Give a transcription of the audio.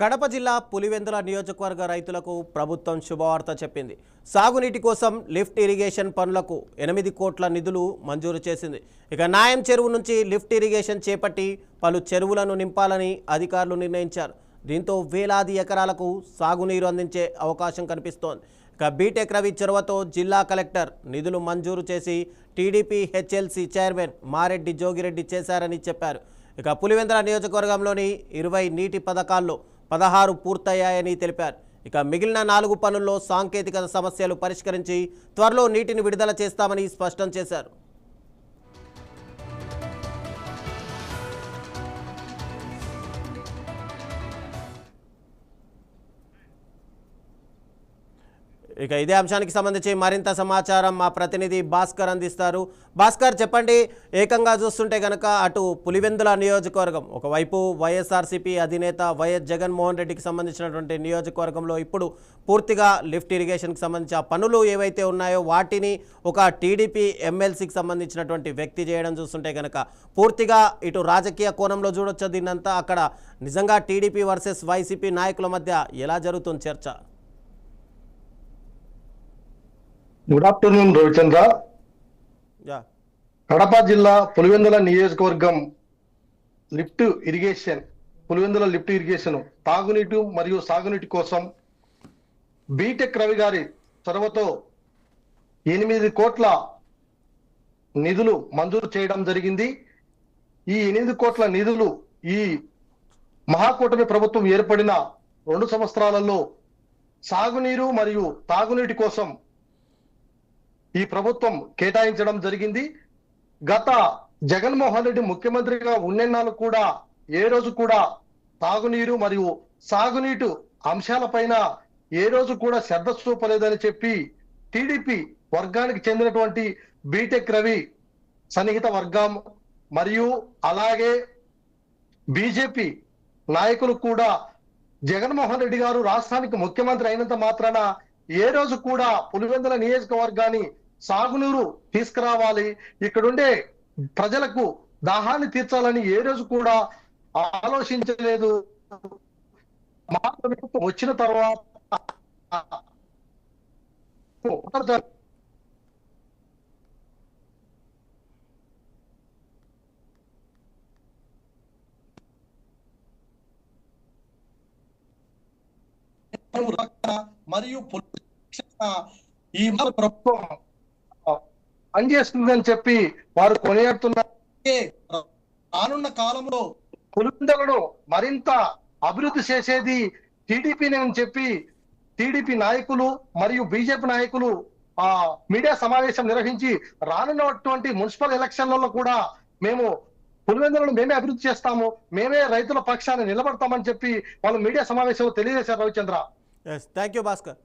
కడప జిల్లా పులివెందుల నియోజకవర్గ రైతులకు ప్రభుత్వం శుభవార్త చెప్పింది. సాగునీటి కోసం లిఫ్ట్ ఇరిగేషన్ పనులకు 8 కోట్ల నిధులు మంజూరు చేసింది. ఇక నాయం చెరువు నుంచి లిఫ్ట్ ఇరిగేషన్ చేపట్టి పలు చెరువులను నింపాలని అధికారులు నిర్ణయించారు. దీంతో వేలాది ఎకరాలకు సాగునీరు అందించే అవకాశం కనిపిస్తోంది. ఇక బీటెక్ రవి చొరవతో జిల్లా కలెక్టర్ నిధులు మంజూరు చేసి TDP HLC chairman Mareddy Jogi Reddy చేశారని చెప్పారు. ఇక పులివెందుల నియోజకవర్గంలోని 20 నీటి పథకాల్లో 16 పూర్తయ్యాయని తెలిపారు. ఇక మిగిలిన 4 పనుల్లో సాంకేతిక సమస్యలు పరిష్కరించి త్వరలో నీటిని విడుదల చేస్తామని స్పష్టం చేశారు. ఇక ఇదే అంశానికి సంబంధించి మరింత సమాచారం మా ప్రతినిధి భాస్కర్ అందిస్తారు. భాస్కర్, చెప్పండి. ఏకంగా చూస్తుంటే కనుక అటు పులివెందుల నియోజకవర్గం ఒకవైపు వైఎస్ఆర్సీపీ అధినేత వైఎస్ జగన్మోహన్ రెడ్డికి సంబంధించినటువంటి నియోజకవర్గంలో ఇప్పుడు పూర్తిగా లిఫ్ట్ ఇరిగేషన్కి సంబంధించి ఆ పనులు ఏవైతే ఉన్నాయో వాటిని ఒక టీడీపీ ఎమ్మెల్సీకి సంబంధించినటువంటి వ్యక్తి చేయడం చూస్తుంటే కనుక పూర్తిగా ఇటు రాజకీయ కోణంలో చూడొచ్చు దీన్నంతా. అక్కడ నిజంగా టీడీపీ వర్సెస్ వైసీపీ నాయకుల మధ్య ఎలా జరుగుతుంది చర్చ? Good afternoon Ravichandra. కడప జిల్లా పులివెందుల నియోజకవర్గం lift irrigation Pulivendula lift irrigation తాగునీటి మరియు సాగునీటి కోసం బీటెక్ రవి గారి చొరవతో 8 కోట్ల నిధులు మంజూరు చేయడం జరిగింది. ఈ 8 కోట్ల నిధులు ఈ మహాకూటమి ప్రభుత్వం ఏర్పడిన 2 సంవత్సరాలలో సాగునీరు మరియు తాగునీటి కోసం ఈ ప్రభుత్వం కేటాయించడం జరిగింది. గత జగన్మోహన్ రెడ్డి ముఖ్యమంత్రిగా ఉన్నెన్నాళ్ళు కూడా ఏ రోజు కూడా తాగునీరు మరియు సాగునీటి అంశాలపైన ఏ రోజు కూడా శ్రద్ధ చూపలేదని చెప్పి టీడీపీ వర్గానికి చెందినటువంటి బీటెక్ రవి సన్నిహిత వర్గం మరియు అలాగే బీజేపీ నాయకులు కూడా జగన్మోహన్ రెడ్డి గారు రాష్ట్రానికి ముఖ్యమంత్రి అయినంత మాత్రాన ఏ రోజు కూడా పులివెందుల నియోజకవర్గాన్ని సాగునీరు తీసుకురావాలి, ఇక్కడుండే ప్రజలకు దాహాన్ని తీర్చాలని ఏ రోజు కూడా ఆలోచించలేదు. వచ్చిన తర్వాత మరియు ఈ ప్రభుత్వం పనిచేస్తుందని చెప్పి వారు కొనియాడుతున్నారు. రానున్న కాలంలో పులివెందులను మరింత అభివృద్ధి చేసేది టీడీపీని అని చెప్పి టీడీపీ నాయకులు మరియు బీజేపీ నాయకులు మీడియా సమావేశం నిర్వహించి రానున్నటువంటి మున్సిపల్ ఎలక్షన్లలో కూడా మేము పులివెందులను మేమే అభివృద్ధి చేస్తాము, మేమే రైతుల పక్షాన్ని నిలబడతామని చెప్పి వాళ్ళు మీడియా సమావేశంలో తెలియజేశారు. Ravichandra, thank you Bhaskar.